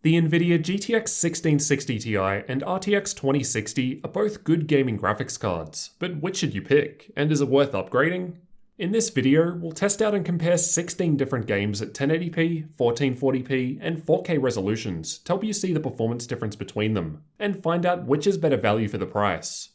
The Nvidia GTX 1660 Ti and RTX 2060 are both good gaming graphics cards, but which should you pick, and is it worth upgrading? In this video, we'll test out and compare 16 different games at 1080p, 1440p, and 4K resolutions to help you see the performance difference between them, and find out which is better value for the price.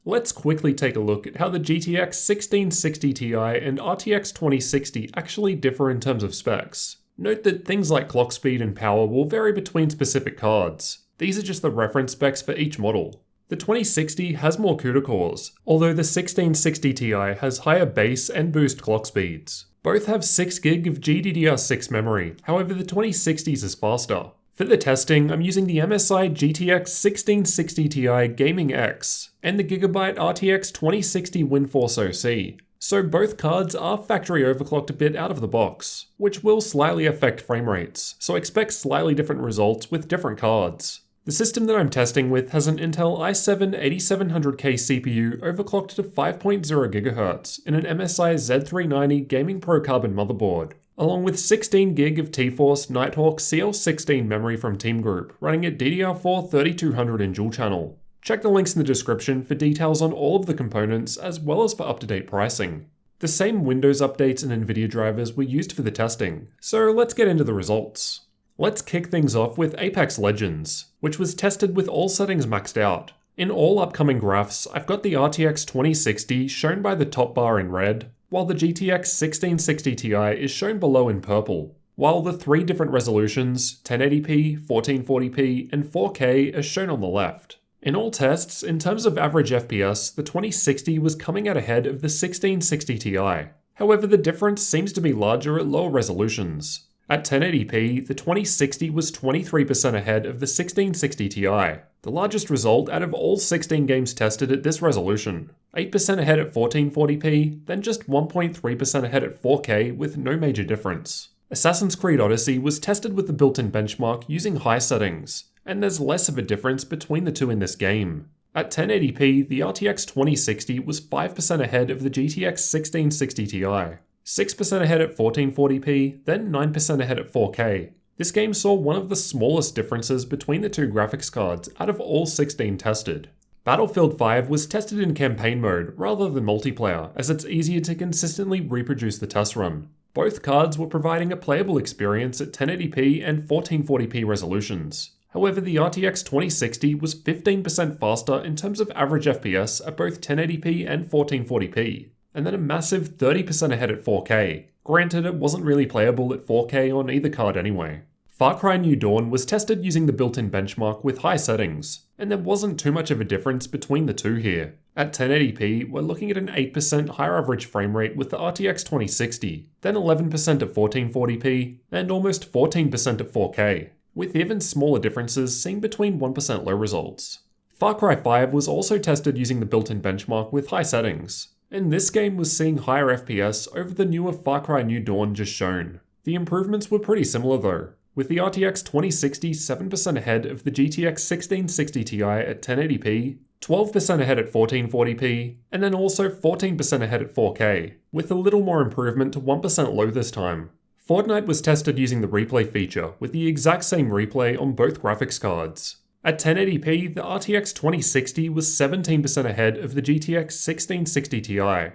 Let's quickly take a look at how the GTX 1660 Ti and RTX 2060 actually differ in terms of specs. Note that things like clock speed and power will vary between specific cards. These are just the reference specs for each model. The 2060 has more CUDA cores, although the 1660 Ti has higher base and boost clock speeds. Both have 6GB of GDDR6 memory, however the 2060's is faster. For the testing, I'm using the MSI GTX 1660 Ti Gaming X and the Gigabyte RTX 2060 WindForce OC. So both cards are factory overclocked a bit out of the box, which will slightly affect frame rates, so expect slightly different results with different cards. The system that I'm testing with has an Intel i7-8700K CPU overclocked to 5.0 GHz in an MSI Z390 Gaming Pro Carbon motherboard, along with 16GB of T-Force Nighthawk CL16 memory from Team Group, running at DDR4 3200 in dual channel. Check the links in the description for details on all of the components as well as for up-to-date pricing. The same Windows updates and Nvidia drivers were used for the testing, so let's get into the results. Let's kick things off with Apex Legends, which was tested with all settings maxed out. In all upcoming graphs, I've got the RTX 2060 shown by the top bar in red, while the GTX 1660 Ti is shown below in purple, while the three different resolutions, 1080p, 1440p, and 4K are shown on the left. In all tests, in terms of average FPS, the 2060 was coming out ahead of the 1660 Ti. However, the difference seems to be larger at lower resolutions. At 1080p, the 2060 was 23% ahead of the 1660 Ti, the largest result out of all 16 games tested at this resolution. 8% ahead at 1440p, then just 1.3% ahead at 4K with no major difference. Assassin's Creed Odyssey was tested with the built-in benchmark using high settings, and there's less of a difference between the two in this game. At 1080p, the RTX 2060 was 5% ahead of the GTX 1660 Ti. 6% ahead at 1440p, then 9% ahead at 4K. This game saw one of the smallest differences between the two graphics cards out of all 16 tested. Battlefield 5 was tested in campaign mode rather than multiplayer, as it's easier to consistently reproduce the test run. Both cards were providing a playable experience at 1080p and 1440p resolutions. However, the RTX 2060 was 15% faster in terms of average FPS at both 1080p and 1440p. And then a massive 30% ahead at 4K. Granted, it wasn't really playable at 4K on either card anyway. Far Cry New Dawn was tested using the built-in benchmark with high settings, and there wasn't too much of a difference between the two here. At 1080p, we're looking at an 8% higher average frame rate with the RTX 2060, then 11% at 1440p, and almost 14% at 4K, with even smaller differences seen between 1% low results. Far Cry 5 was also tested using the built-in benchmark with high settings, and this game was seeing higher FPS over the newer Far Cry New Dawn just shown. The improvements were pretty similar though, with the RTX 2060 7% ahead of the GTX 1660 Ti at 1080p, 12% ahead at 1440p, and then also 14% ahead at 4K, with a little more improvement to 1% low this time. Fortnite was tested using the replay feature, with the exact same replay on both graphics cards. At 1080p, the RTX 2060 was 17% ahead of the GTX 1660 Ti, 20%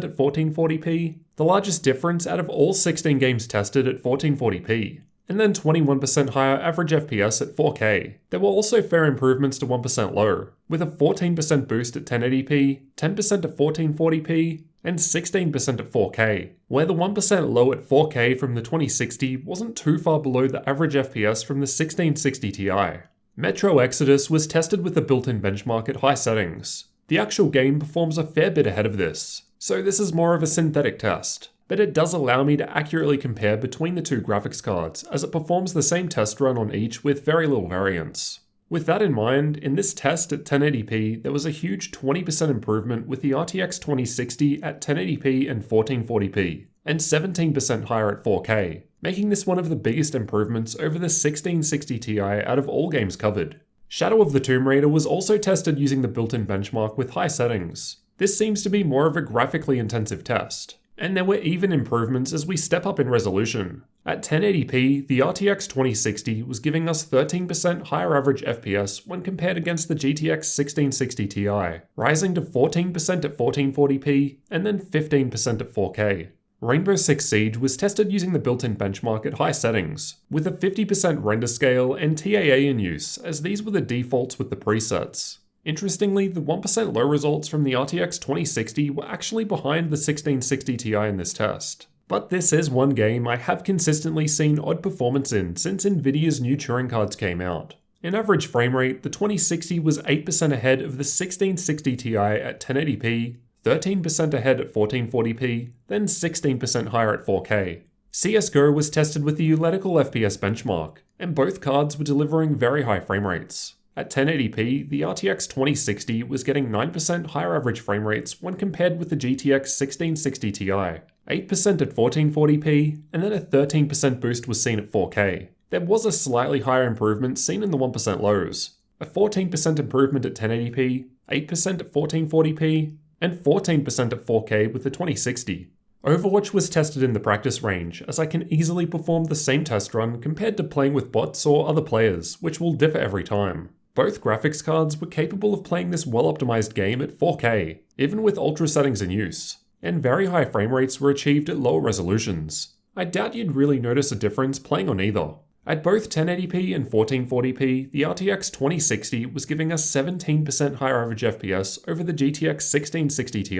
at 1440p, the largest difference out of all 16 games tested at 1440p, and then 21% higher average FPS at 4K. There were also fair improvements to 1% low, with a 14% boost at 1080p, 10% at 1440p, and 16% at 4K, where the 1% low at 4K from the 2060 wasn't too far below the average FPS from the 1660 Ti. Metro Exodus was tested with the built-in benchmark at high settings. The actual game performs a fair bit ahead of this, so this is more of a synthetic test, but it does allow me to accurately compare between the two graphics cards as it performs the same test run on each with very little variance. With that in mind, in this test at 1080p, there was a huge 20% improvement with the RTX 2060 at 1080p and 1440p, and 17% higher at 4K, making this one of the biggest improvements over the 1660 Ti out of all games covered. Shadow of the Tomb Raider was also tested using the built-in benchmark with high settings. This seems to be more of a graphically intensive test. And there were even improvements as we step up in resolution. At 1080p, the RTX 2060 was giving us 13% higher average FPS when compared against the GTX 1660 Ti, rising to 14% at 1440p and then 15% at 4K. Rainbow Six Siege was tested using the built-in benchmark at high settings, with a 50% render scale and TAA in use, as these were the defaults with the presets. Interestingly, the 1% low results from the RTX 2060 were actually behind the 1660 Ti in this test. But this is one game I have consistently seen odd performance in since Nvidia's new Turing cards came out. In average frame rate, the 2060 was 8% ahead of the 1660 Ti at 1080p, 13% ahead at 1440p, then 16% higher at 4K. CSGO was tested with the Ulletical FPS benchmark, and both cards were delivering very high frame rates. At 1080p, the RTX 2060 was getting 9% higher average frame rates when compared with the GTX 1660 Ti, 8% at 1440p, and then a 13% boost was seen at 4K. There was a slightly higher improvement seen in the 1% lows, a 14% improvement at 1080p, 8% at 1440p, and 14% at 4K with the 2060. Overwatch was tested in the practice range, as I can easily perform the same test run compared to playing with bots or other players, which will differ every time. Both graphics cards were capable of playing this well-optimized game at 4K, even with ultra settings in use, and very high frame rates were achieved at lower resolutions. I doubt you'd really notice a difference playing on either. At both 1080p and 1440p, the RTX 2060 was giving us 17% higher average FPS over the GTX 1660 Ti,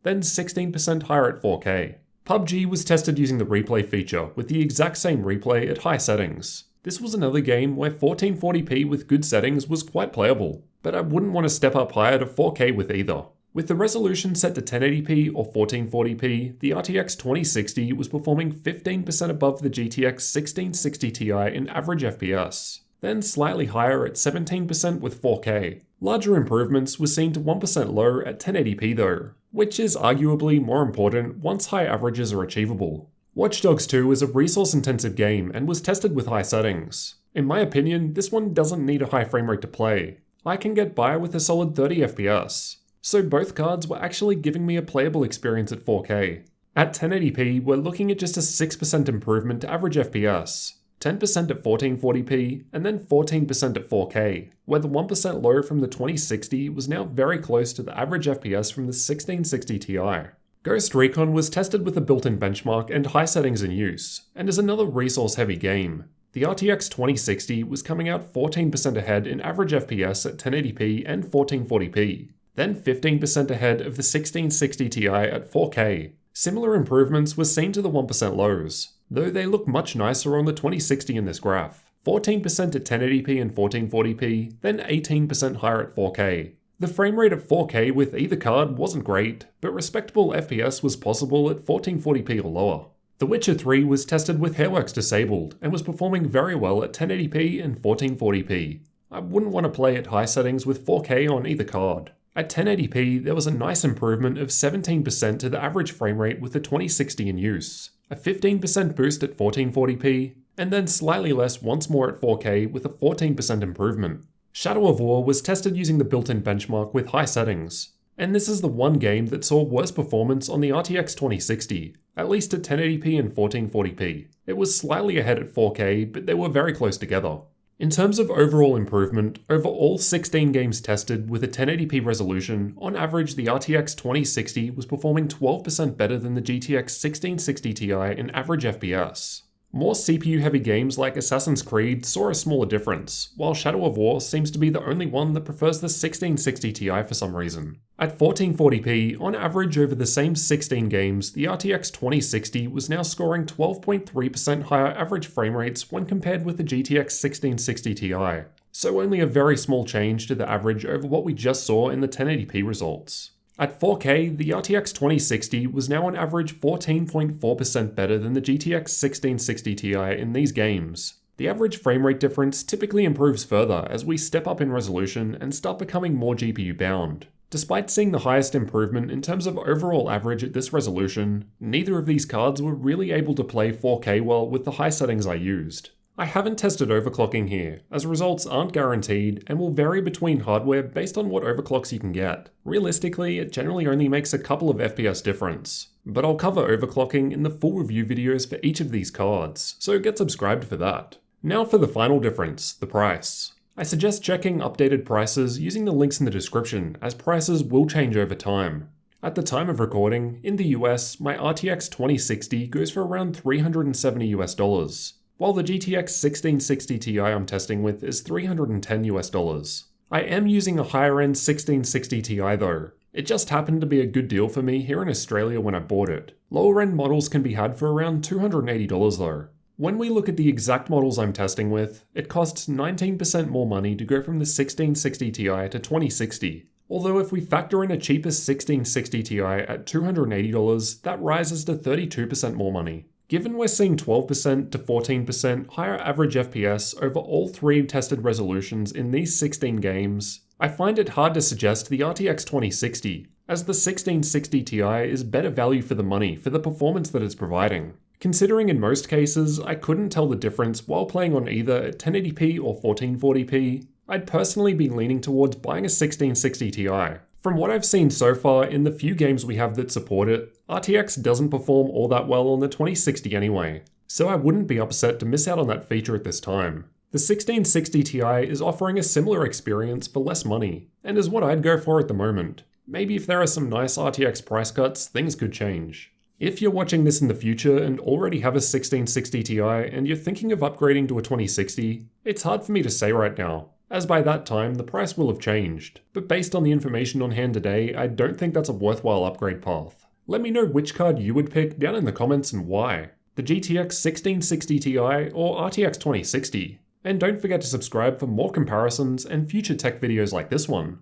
then 16% higher at 4K. PUBG was tested using the replay feature with the exact same replay at high settings. This was another game where 1440p with good settings was quite playable, but I wouldn't want to step up higher to 4K with either. With the resolution set to 1080p or 1440p, the RTX 2060 was performing 15% above the GTX 1660 Ti in average FPS, then slightly higher at 17% with 4K. Larger improvements were seen to 1% low at 1080p though, which is arguably more important once high averages are achievable. Watch Dogs 2 is a resource-intensive game and was tested with high settings. In my opinion, this one doesn't need a high frame rate to play. I can get by with a solid 30 FPS. So both cards were actually giving me a playable experience at 4K. At 1080p, we're looking at just a 6% improvement to average FPS, 10% at 1440p, and then 14% at 4K, where the 1% low from the 2060 was now very close to the average FPS from the 1660 Ti. Ghost Recon was tested with a built-in benchmark and high settings in use, and is another resource-heavy game. The RTX 2060 was coming out 14% ahead in average FPS at 1080p and 1440p. Then 15% ahead of the 1660 Ti at 4K. Similar improvements were seen to the 1% lows, though they look much nicer on the 2060 in this graph. 14% at 1080p and 1440p, then 18% higher at 4K. The frame rate at 4K with either card wasn't great, but respectable FPS was possible at 1440p or lower. The Witcher 3 was tested with Hairworks disabled, and was performing very well at 1080p and 1440p. I wouldn't want to play at high settings with 4K on either card. At 1080p, there was a nice improvement of 17% to the average frame rate with the 2060 in use, a 15% boost at 1440p, and then slightly less once more at 4K with a 14% improvement. Shadow of War was tested using the built-in benchmark with high settings, and this is the one game that saw worse performance on the RTX 2060, at least at 1080p and 1440p. It was slightly ahead at 4K, but they were very close together. In terms of overall improvement, over all 16 games tested with a 1080p resolution, on average the RTX 2060 was performing 12% better than the GTX 1660 Ti in average FPS. More CPU-heavy games like Assassin's Creed saw a smaller difference, while Shadow of War seems to be the only one that prefers the 1660 Ti for some reason. At 1440p, on average over the same 16 games, the RTX 2060 was now scoring 12.3% higher average frame rates when compared with the GTX 1660 Ti, so only a very small change to the average over what we just saw in the 1080p results. At 4K, the RTX 2060 was now on average 14.4% better than the GTX 1660 Ti in these games. The average frame rate difference typically improves further as we step up in resolution and start becoming more GPU bound. Despite seeing the highest improvement in terms of overall average at this resolution, neither of these cards were really able to play 4K well with the high settings I used. I haven't tested overclocking here, as results aren't guaranteed and will vary between hardware based on what overclocks you can get. Realistically, it generally only makes a couple of FPS difference. But I'll cover overclocking in the full review videos for each of these cards, so get subscribed for that. Now for the final difference, the price. I suggest checking updated prices using the links in the description, as prices will change over time. At the time of recording, in the US, my RTX 2060 goes for around $370 US, while the GTX 1660 Ti I'm testing with is $310 US. I am using a higher end 1660 Ti though. It just happened to be a good deal for me here in Australia when I bought it. Lower end models can be had for around $280 though. When we look at the exact models I'm testing with, it costs 19% more money to go from the 1660 Ti to 2060. Although if we factor in a cheaper 1660 Ti at $280, that rises to 32% more money. Given we're seeing 12% to 14% higher average FPS over all three tested resolutions in these 16 games, I find it hard to suggest the RTX 2060, as the 1660 Ti is better value for the money for the performance that it's providing. Considering in most cases I couldn't tell the difference while playing on either 1080p or 1440p, I'd personally be leaning towards buying a 1660 Ti. From what I've seen so far in the few games we have that support it, RTX doesn't perform all that well on the 2060 anyway, so I wouldn't be upset to miss out on that feature at this time. The 1660 Ti is offering a similar experience for less money, and is what I'd go for at the moment. Maybe if there are some nice RTX price cuts, things could change. If you're watching this in the future and already have a 1660 Ti and you're thinking of upgrading to a 2060, it's hard for me to say right now, as by that time the price will have changed. But based on the information on hand today, I don't think that's a worthwhile upgrade path. Let me know which card you would pick down in the comments and why. The GTX 1660 Ti or RTX 2060. And don't forget to subscribe for more comparisons and future tech videos like this one.